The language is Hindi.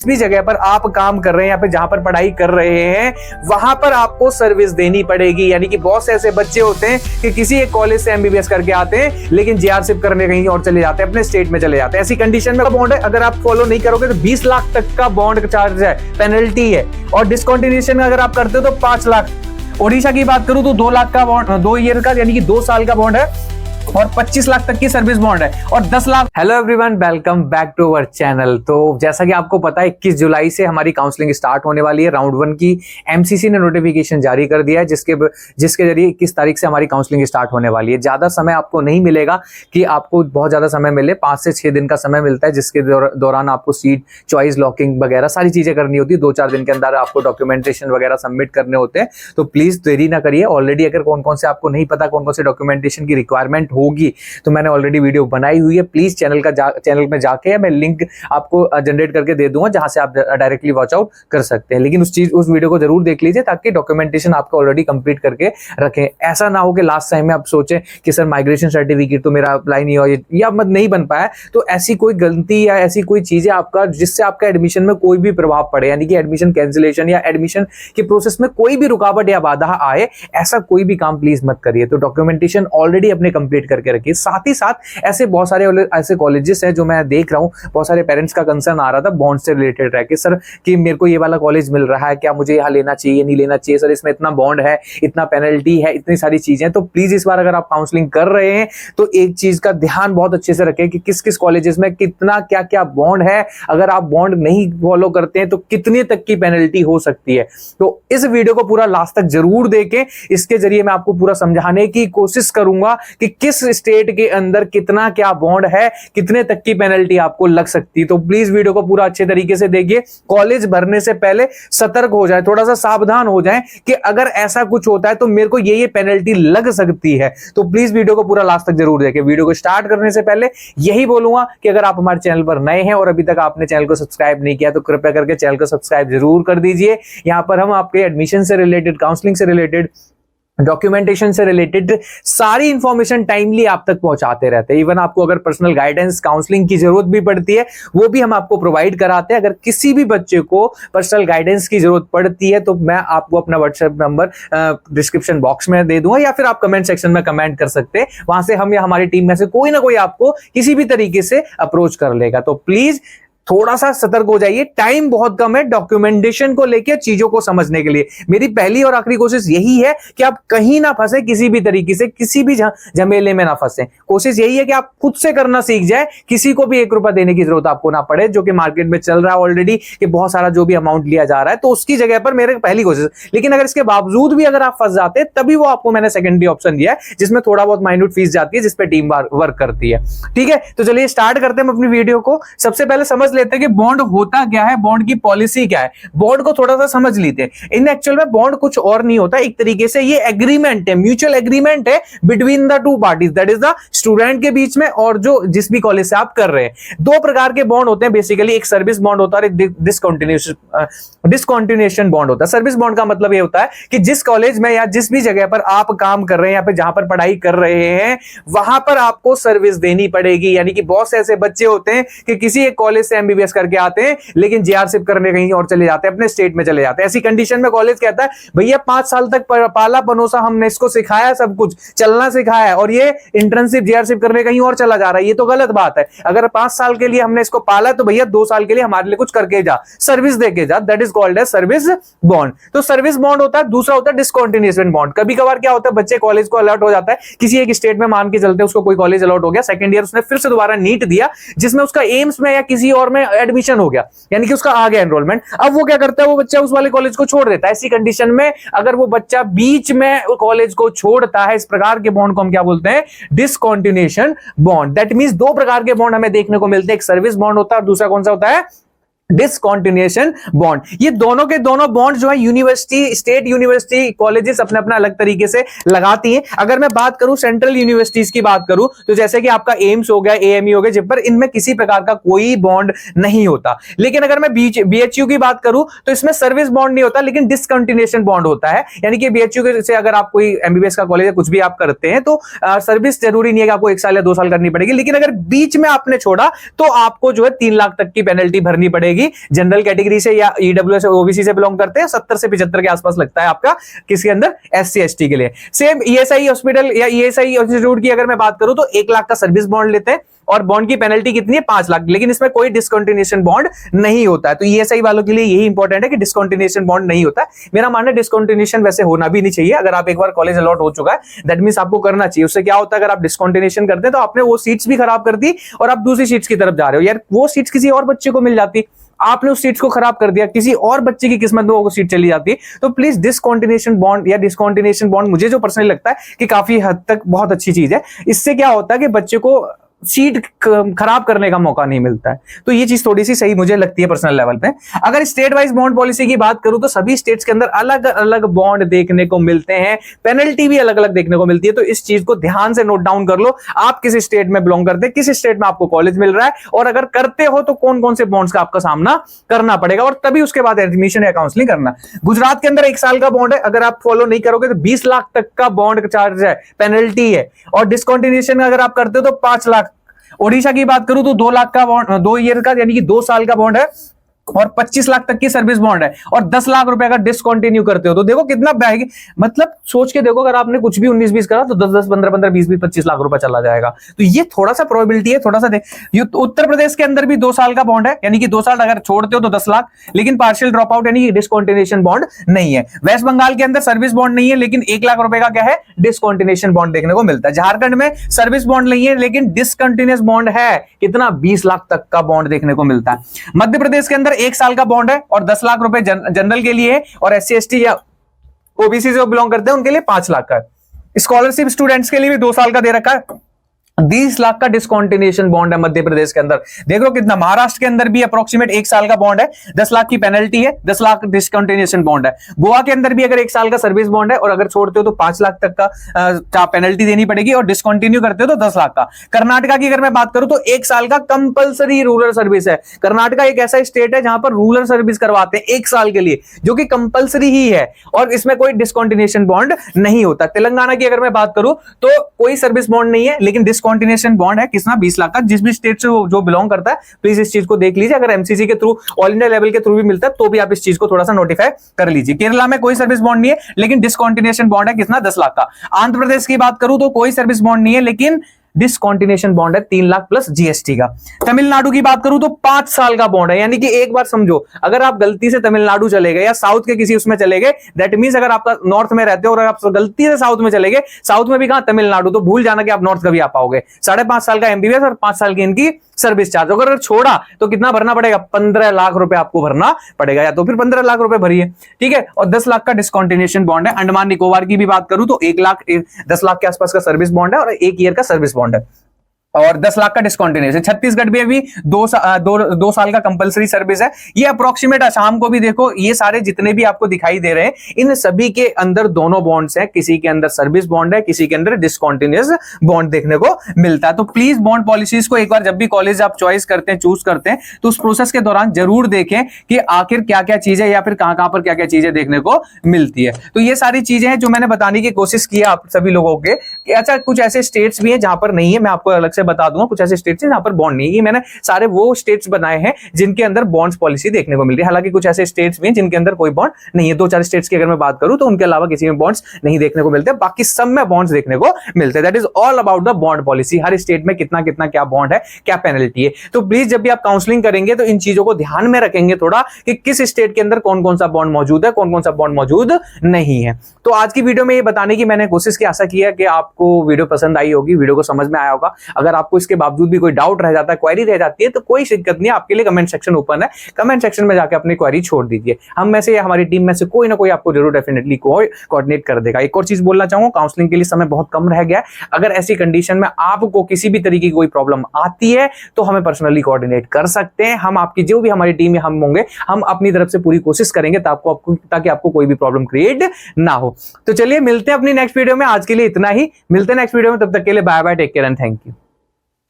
भी जगह पर आप काम कर रहे हैं या फिर जहां पर पढ़ाई कर रहे हैं वहां पर आपको सर्विस देनी पड़ेगी। यानी कि बहुत से ऐसे बच्चे होते हैं कि किसी एक कॉलेज से एमबीबीएस करके आते हैं लेकिन जेआरसिप करने कहीं और चले जाते हैं, अपने स्टेट में चले जाते हैं। ऐसी कंडीशन में बॉन्ड है, अगर आप फॉलो नहीं करोगे तो 20 लाख तक का बॉन्ड चार्ज है, पेनल्टी है। और डिसकंटिन्यूएशन अगर आप करते हो तो 5 लाख। ओडिशा की बात करूं तो 2 लाख का बॉन्ड, 2 ईयर का यानी कि 2 साल का बॉन्ड है और 25 लाख तक की सर्विस बॉन्ड है और 10 lakh. Hello everyone, welcome back to our channel. तो जैसा कि आपको पता है 21 जुलाई से हमारी काउंसलिंग स्टार्ट होने वाली है। राउंड 1 की एमसीसी ने नोटिफिकेशन जारी कर दिया है जिसके जरिए 21 तारीख से हमारी काउंसलिंग स्टार्ट होने वाली है। ज्यादा समय आपको नहीं मिलेगा कि आपको बहुत ज्यादा समय मिले, 5 से 6 दिन का समय मिलता है जिसके दौरान आपको सीट चॉइस लॉकिंग वगैरह सारी चीजें करनी होती है। 2-4 दिन के अंदर आपको डॉक्यूमेंटेशन वगैरह सबमिट करने होते हैं। तो प्लीज देरी ना करिए। ऑलरेडी अगर कौन कौन से आपको नहीं पता कौन कौन से डॉक्यूमेंटेशन की रिक्वायरमेंट होगी तो मैंने ऑलरेडी वीडियो बनाई हुई है। प्लीज चैनल में जाके मैं लिंक आपको जनरेट करके दे दूंगा जहां से आप डायरेक्टली वॉच आउट कर सकते हैं। लेकिन उस वीडियो को जरूर देख लीजिए ताकि डॉक्यूमेंटेशन आपको ऑलरेडी कंप्लीट करके रखें। ऐसा ना हो कि लास्ट टाइम में आप सोचें कि सर माइग्रेशन सर्टिफिकेट तो मेरा अप्लाई नहीं हुआ या मत नहीं बन पाया। तो ऐसी कोई गलती या ऐसी कोई चीज है आपका जिससे आपका एडमिशन में कोई भी प्रभाव पड़े, यानी कि एडमिशन कैंसिलेशन या एडमिशन के प्रोसेस में कोई भी रुकावट या बाधा आए, ऐसा कोई भी काम प्लीज मत करिए। तो डॉक्यूमेंटेशन ऑलरेडी अपने कंप्लीट करके रखिए। साथ ही साथ ऐसे बहुत सारे ऐसे कॉलेजेस हैं जो मैं देख रहा हूं, बहुत सारे पेरेंट्स का कंसर्न आ रहा था बॉन्ड से रिलेटेड रह के, सर कि मेरे को ये वाला कॉलेज मिल रहा है, क्या मुझे यहाँ लेना चाहिए नहीं लेना चाहिए, सर इसमें इतना बॉन्ड है, इतना पेनल्टी है, इतनी सारी चीजें। तो प्लीज इस बार अगर आप काउंसलिंग कर रहे हैं तो एक चीज का ध्यान बहुत अच्छे से रखें कि किस किस कॉलेजेस में कितना क्या क्या बॉन्ड है। अगर आप बॉन्ड नहीं फॉलो करते हैं तो कितने तक की पेनल्टी हो सकती है। तो इस वीडियो को पूरा लास्ट तक जरूर देखें। इसके जरिए मैं आपको पूरा समझाने की कोशिश करूंगा कि किस स्टेट के अंदर कितना क्या बॉन्ड है, कितने तक की पेनल्टी आपको लग सकती है। तो प्लीज वीडियो को पूरा अच्छे तरीके से देखिए। कॉलेज भरने से पहले सतर्क हो जाए, थोड़ा सा सावधान हो जाए कि अगर ऐसा कुछ होता है तो मेरे को ये पेनल्टी लग सकती है। तो प्लीज वीडियो को पूरा लास्ट तक जरूर देखें। वीडियो को स्टार्ट करने से पहले यही बोलूंगा कि अगर आप हमारे चैनल पर नए हैं और अभी तक आपने चैनल को सब्सक्राइब नहीं किया तो कृपया करके चैनल को सब्सक्राइब जरूर कर दीजिए। यहां पर हम आपके एडमिशन से रिलेटेड, काउंसलिंग से रिलेटेड, डॉक्यूमेंटेशन से रिलेटेड सारी इंफॉर्मेशन टाइमली आप तक पहुंचाते रहते हैं। इवन आपको अगर पर्सनल गाइडेंस, काउंसलिंग की जरूरत भी पड़ती है वो भी हम आपको प्रोवाइड कराते हैं। अगर किसी भी बच्चे को पर्सनल गाइडेंस की जरूरत पड़ती है तो मैं आपको अपना व्हाट्सएप नंबर डिस्क्रिप्शन बॉक्स में दे दूंगा या फिर आप कमेंट सेक्शन में कमेंट कर सकते हैं। वहां से हम या हमारी टीम में से कोई ना कोई आपको किसी भी तरीके से अप्रोच कर लेगा। तो प्लीज थोड़ा सा सतर्क हो जाइए। टाइम बहुत कम है डॉक्यूमेंटेशन को लेकर चीजों को समझने के लिए। मेरी पहली और आखिरी कोशिश यही है कि आप कहीं ना फंसे, किसी भी तरीके से किसी भी झमेले में ना फंसे। कोशिश यही है कि आप खुद से करना सीख जाए, किसी को भी 1 रुपया देने की जरूरत आपको ना पड़े, जो कि मार्केट में चल रहा है ऑलरेडी कि बहुत सारा जो भी अमाउंट लिया जा रहा है। तो उसकी जगह पर मेरे पहली कोशिश, लेकिन अगर इसके बावजूद भी अगर आप फंस जाते तभी वो आपको मैंने सेकेंडरी ऑप्शन दिया है जिसमें थोड़ा बहुत माइन्यूट फीस जाती है, जिसपे टीम वर्क करती है। ठीक है, तो चलिए स्टार्ट करते हैं अपनी वीडियो को। सबसे पहले समझ लेते हैं कि बॉन्ड होता क्या है, बॉन्ड की पॉलिसी क्या है। बॉन्ड को थोड़ा सा समझ लेते हैं। इन एक्चुअल में बॉन्ड कुछ और नहीं होता, एक तरीके से ये एग्रीमेंट है, म्यूचुअल एग्रीमेंट है between the two parties, that is the student के बीच में और जो जिस भी कॉलेज से आप कर रहे हैं। 2 प्रकार के बॉन्ड होते हैं बेसिकली, एक सर्विस बॉन्ड होता है और एक डिसकंटिन्यूएशन बॉन्ड होता है। सर्विस बॉन्ड का मतलब ये होता है कि जिस कॉलेज में या जिस भी जगह पर आप काम कर रहे हैं या फिर जहां पर पढ़ाई कर रहे हैं वहां पर आपको सर्विस देनी पड़ेगी। यानी कि बहुत से ऐसे बच्चे होते हैं कि किसी एक कॉलेज से एमबीबीएस करके आते हैं लेकिन जेआरसिप करने कहीं और चले जाते हैं, अपने स्टेट में चले जाते हैं। ऐसी कंडीशन में कॉलेज कहता है भैया 5 साल तक पाला पनोसा हमने इसको सिखाया, सब कुछ चलना सिखाया और ये इंटर्नशिप जेआरसिप करने कहीं और चला जा रहा है, ये तो गलत बात है। अगर 5 साल के लिए हमने इसको पाला तो भैया 2 साल के लिए हमारे लिए कुछ करके जा, सर्विस देके जा, that is called as service bond. तो सर्विस बॉन्ड होता है। दूसरा होता है डिसकंटिन्यूएशन बॉन्ड। कभी कभार क्या होता है, बच्चे कॉलेज को अलॉट हो जाता है किसी एक स्टेट में, मान के चलते उसको कोई कॉलेज अलॉट हो गया, सेकंड ईयर उसने फिर से दोबारा नीट दिया जिसमें उसका एम्स में या किसी और में एडमिशन हो गया, यानी कि उसका आ गया एनरोलमेंट। अब वो क्या करता है, वो बच्चा उस वाले कॉलेज को छोड़ देता है। ऐसी कंडीशन में अगर वो बच्चा बीच में कॉलेज को छोड़ता है, इस प्रकार के बॉन्ड को हम क्या बोलते हैं, डिसकंटिन्यूएशन बॉन्ड। दैट मींस 2 प्रकार के बॉन्ड हमें देखने को मिलते हैं, एक सर्विस बॉन्ड होता है और दूसरा कौन सा होता है, डिसकंटिन्यूएशन बॉन्ड। ये दोनों के दोनों बॉन्ड जो है यूनिवर्सिटी, स्टेट यूनिवर्सिटी, कॉलेजेस अपने अपना अलग तरीके से लगाती हैं। अगर मैं बात करूं सेंट्रल यूनिवर्सिटीज की बात करूं तो जैसे कि आपका एम्स हो गया, एएमयू हो गया, जिन पर इनमें किसी प्रकार का कोई बॉन्ड नहीं होता। लेकिन अगर मैं बीएचयू की बात करूं तो इसमें सर्विस बॉन्ड नहीं होता लेकिन डिसकंटिन्यूएशन बॉन्ड होता है। यानी कि बीएचयू से अगर आप कोई एमबीबीएस का कॉलेज कुछ भी आप करते हैं तो सर्विस जरूरी नहीं है कि आपको 1 साल या 2 साल करनी पड़ेगी, लेकिन अगर बीच में आपने छोड़ा तो आपको जो है 3 लाख तक की पेनल्टी भरनी पड़ेगी। मिलेगी। जनरल कैटेगरी से या ईडब्ल्यूएस ओबीसी से बिलोंग करते हैं 70 से 75 के आसपास लगता है आपका किसके अंदर, एससी एसटी के लिए। सेम ईएसआई हॉस्पिटल या ईएसआई इंस्टीट्यूट की अगर मैं बात करूं तो 1 लाख का सर्विस बॉन्ड लेते हैं और बॉन्ड की पेनल्टी कितनी है 5 लाख, लेकिन इसमें कोई डिस्कंटिन्यूएशन बॉन्ड नहीं होता है। तो ईएसआई वालों के लिए यही इंपॉर्टेंट है कि डिस्कंटिन्यूएशन बॉन्ड नहीं होता है। मेरा मानना है डिस्कंटिन्यूएशन वैसे होना भी नहीं चाहिए। अगर आप एक बार कॉलेज अलॉट हो चुका है दैट मींस आपको करना चाहिए। उससे क्या होता है, अगर आप डिस्कंटिन्यूएशन करते हैं तो आपने वो सीट्स भी खराब कर दी और आप दूसरी सीट्स की तरफ जा रहे हो। यार वो सीट्स किसी और बच्चे को मिल जाती, आपने उस सीट्स को खराब कर दिया, किसी और बच्चे की किस्मत में वो सीट चली जाती। तो प्लीज डिस्कंटिन्यूएशन बॉन्ड या डिस्कंटिन्यूएशन बॉन्ड मुझे जो पर्सनली लगता है कि काफी हद तक बहुत अच्छी चीज है। इससे क्या होता है कि बच्चे को सीट खराब करने का मौका नहीं मिलता है। तो ये चीज थोड़ी सी सही मुझे लगती है पर्सनल लेवल पे। अगर स्टेट वाइज बॉन्ड पॉलिसी की बात करूं तो सभी स्टेट्स के अंदर अलग अलग बॉन्ड देखने को मिलते हैं, पेनल्टी भी अलग अलग देखने को मिलती है। तो इस चीज को ध्यान से नोट डाउन कर लो, आप किस स्टेट में बिलोंग करते हैं, किस स्टेट में आपको कॉलेज मिल रहा है, और अगर करते हो तो कौन कौन से बॉन्ड्स का आपका सामना करना पड़ेगा, और तभी उसके बाद एडमिशन या काउंसलिंग करना। गुजरात के अंदर 1 साल का बॉन्ड है, अगर आप फॉलो नहीं करोगे तो 20 लाख तक का बॉन्ड चार्ज है, पेनल्टी है, और डिस्कंटिन्यूएशन अगर आप करते हो तो 5 लाख। ओडिशा की बात करूं तो 2 लाख का बॉन्ड, 2 ईयर का यानी कि 2 साल का बॉन्ड है और 25 लाख तक की सर्विस बॉन्ड है, और 10 लाख रुपए का डिसकंटिन्यू करते हो तो देखो कितना बैग, मतलब सोच के देखो, अगर आपने कुछ भी 19-20 करा तो 10-10, 15-15, 20-20, 25 लाख रुपए चला जाएगा। तो ये थोड़ा सा प्रोबेबिलिटी है, थोड़ा सा उत्तर प्रदेश के अंदर भी 2 साल का बॉन्ड है, यानी कि 2 साल अगर छोड़ते हो तो 10 लाख, लेकिन पार्शियल ड्रॉप आउट यानी कि डिसकंटिन्यूएशन बॉन्ड नहीं है। वेस्ट बंगाल के अंदर सर्विस बॉन्ड नहीं है, लेकिन 1 लाख रुपए का क्या है, डिसकंटिन्यूएशन बॉन्ड देखने को मिलता है। झारखंड में सर्विस बॉन्ड नहीं है, लेकिन डिसकंटिन्यूअस बॉन्ड है, कितना 20 लाख तक का बॉन्ड देखने को मिलता है। मध्य प्रदेश के अंदर 1 साल का बॉन्ड है और 10 लाख रुपए जनरल के लिए है, और एससी एसटी या ओबीसी से बिलोंग करते हैं उनके लिए 5 लाख का है। स्कॉलरशिप स्टूडेंट्स के लिए भी 2 साल का दे रखा है, 20 लाख का डिस्कंटिन्यूएशन बॉन्ड है मध्य प्रदेश के अंदर। देख लो कितना। महाराष्ट्र के अंदर भी अप्रोक्सीमेट 1 साल का बॉन्ड है, 10 लाख की पेनल्टी है, 10 लाख डिस्कंटिन्यूएशन बॉन्ड है। गोवा के अंदर भी अगर 1 साल का सर्विस बॉन्ड है और अगर छोड़ते हो तो 5 लाख तक का पेनल्टी देनी पड़ेगी, और डिस्कंटिन्यू करते हो तो 10 लाख का। कर्नाटका की अगर मैं बात करूं तो 1 साल का कंपलसरी रूरल सर्विस है। कर्नाटका एक ऐसा स्टेट है जहां पर रूरल सर्विस करवाते हैं 1 साल के लिए, जो कि कंपलसरी ही है, और इसमें कोई डिस्कंटिन्यूएशन बॉन्ड नहीं होता। तेलंगाना की अगर मैं बात करूं तो कोई सर्विस बॉन्ड नहीं है, लेकिन कंटिन्यूएशन बॉन्ड है, कितना 20 लाख का। जिस भी स्टेट से जो बिलोंग करता है प्लीज इस चीज को देख लीजिए। अगर एमसीसी के थ्रू, ऑल इंडिया लेवल के थ्रू भी मिलता है तो भी आप इस चीज को थोड़ा सा नोटिफाई कर लीजिए। केरला में कोई सर्विस बॉन्ड नहीं है, लेकिन डिसकंटिन्यूएशन बॉन्ड है, कितना 10 लाख का। आंध्र प्रदेश की बात करूं तो कोई सर्विस बॉन्ड नहीं है, लेकिन डिसकंटिन्यूएशन बॉन्ड है 3 लाख प्लस जीएसटी का। तमिलनाडु की बात करूं तो 5 साल का बॉन्ड है, यानी कि एक बार समझो, अगर आप गलती से तमिलनाडु चले गए या साउथ के किसी उसमें चले गए, दैट मींस अगर आप नॉर्थ में रहते हो और आप गलती से साउथ में चले गए, साउथ में भी कहां, तमिलनाडु, तो भूल जाना कि आप नॉर्थ कभी आ पाओगे। 5.5 साल का एमबीबीएस और 5 साल की इनकी सर्विस चार्ज। अगर छोड़ा तो कितना भरना पड़ेगा, 15 लाख रुपए आपको भरना पड़ेगा, या तो फिर 15 लाख रुपए भरिए, ठीक है। और 10 लाख का डिस्कंटिन्यूएशन बॉन्ड है। अंडमान निकोबार की भी बात करूं तो 10 लाख के आसपास का सर्विस बॉन्ड है और 1 ईयर का सर्विस बॉन्ड है, और 10 लाख का डिस्कंटिन्यूएशन। छत्तीसगढ़ में भी 2 साल का कंपलसरी सर्विस है। ये अप्रोक्सीमेट असम को भी देखो, ये सारे जितने भी आपको दिखाई दे रहे हैं, इन सभी के अंदर दोनों बॉन्ड्स हैं, किसी के अंदर सर्विस बॉन्ड है, किसी के अंदर डिस्कंटिन्यूअस बॉन्ड देखने को मिलता है। तो प्लीज बॉन्ड पॉलिसीज को एक बार जब भी कॉलेज आप चॉइस करते हैं, चूज करते हैं, तो उस प्रोसेस के दौरान जरूर देखें कि आखिर क्या क्या चीजें या फिर कहां पर क्या क्या चीजें देखने को मिलती है। तो ये सारी चीजें हैं जो मैंने बताने की कोशिश की आप सभी लोगों के। अच्छा, कुछ ऐसे स्टेट्स भी हैं जहां पर नहीं है, मैं आपको अलग से बता दूंगा। कुछ ऐसे स्टेट्स हैं जहां पर बॉन्ड नहीं है, ये मैंने सारे वो स्टेट्स बनाए हैं जिनके अंदर बॉन्ड्स पॉलिसी देखने को मिल रही है। हालांकि कुछ ऐसे स्टेट्स भी हैं जिनके अंदर कोई बॉन्ड नहीं है। 2-4 स्टेट्स की अगर मैं बात करूं तो उनके अलावा किसी में बॉन्ड्स नहीं देखने को मिलते, बाकी सब में बॉन्ड्स देखने को मिलते हैं। That is all about the bond policy. Her state में कितना कितना क्या बॉन्ड है, क्या पेनल्टी है। तो प्लीज जब भी आप काउंसलिंग करेंगे तो इन चीजों को ध्यान में रखेंगे थोड़ा, कि किस स्टेट के अंदर कौन कौन सा बॉन्ड मौजूद है, कौन कौन सा बॉन्ड मौजूद नहीं है। तो आज की वीडियो में ये बताने की मैंने कोशिश की, आशा की है कि आपको वीडियो पसंद आई होगी, वीडियो को समझ में आया होगा। अगर आपको इसके बावजूद भी कोई डाउट रह जाता है, क्वेरी रह जाती है, तो कोई दिक्कत नहीं, आपके लिए कमेंट सेक्शन ओपन है। कमेंट सेक्शन में जाकर अपनी क्वेरी छोड़ दीजिए, हम में से या हमारी टीम में से कोई ना कोई आपको जरूर डेफिनेटली कोऑर्डिनेट कर देगा। एक और चीज बोलना चाहूंगा, काउंसलिंग के लिए समय बहुत कम रह गया है। अगर ऐसी कंडीशन में आपको किसी भी तरीके की कोई प्रॉब्लम आती है तो हमें पर्सनली कोऑर्डिनेट कर सकते हैं। हम आपकी जो भी हमारी टीम में हम होंगे, हम अपनी तरफ से पूरी कोशिश करेंगे ताकि आपको कोई भी प्रॉब्लम क्रिएट ना हो। तो चलिए मिलते हैं अपनी नेक्स्ट वीडियो में। आज के लिए इतना ही, मिलते हैं नेक्स्ट वीडियो में, तब तक के लिए bye bye, take care and thank you.